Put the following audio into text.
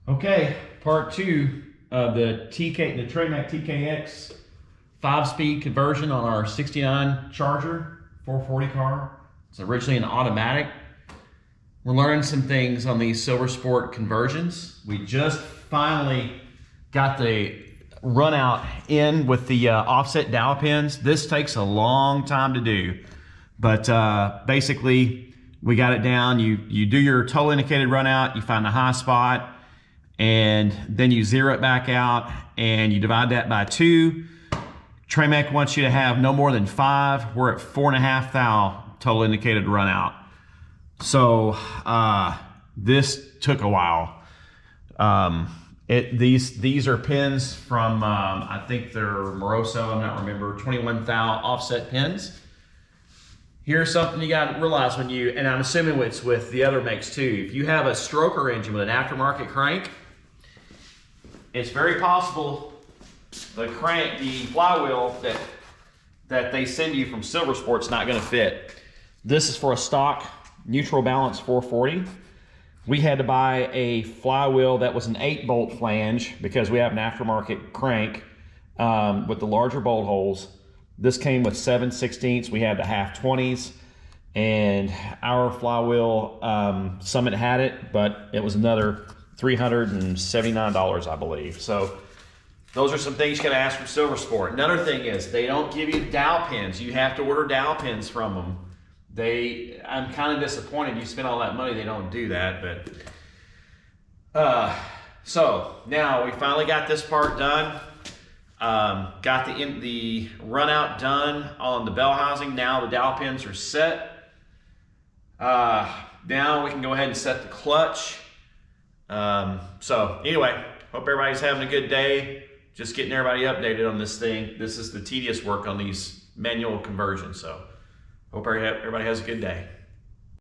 Okay, part two of the Tremec TKX 5-speed conversion on our 69 Charger 440 car. It's originally an automatic. We're learning some things on these Silver Sport conversions. We just finally got the run out in with the offset dowel pins. This takes a long time to do, but basically we got it down. You do your total indicated run out, you find the high spot, and then you zero it back out and you divide that by 2. Tremec wants you to have no more than 5. We're at 4.5 thou total indicated run out. So this took a while. These are pins from, I think they're Moroso, I'm not remember, 21 thou offset pins. Here's something you got to realize when you, and I'm assuming it's with the other makes too, if you have a stroker engine with an aftermarket crank, it's very possible the flywheel that they send you from Silver Sport's not going to fit. This is for a stock neutral balance 440. We had to buy a flywheel that was an 8-bolt flange because we have an aftermarket crank with the larger bolt holes. This came with 7/16. We had the 1/2-20s, and our flywheel Summit had it, but it was another $379, I believe. So those are some things you gotta ask from Silver Sport. Another thing is they don't give you dowel pins. You have to order dowel pins from them. I'm kind of disappointed you spent all that money, they don't do that, but so now we finally got this part done. Got the run out done on the bell housing. Now the dowel pins are set. Now we can go ahead and set the clutch. So anyway, hope everybody's having a good day. Just getting everybody updated on this thing. This is the tedious work on these manual conversions. So hope everybody has a good day.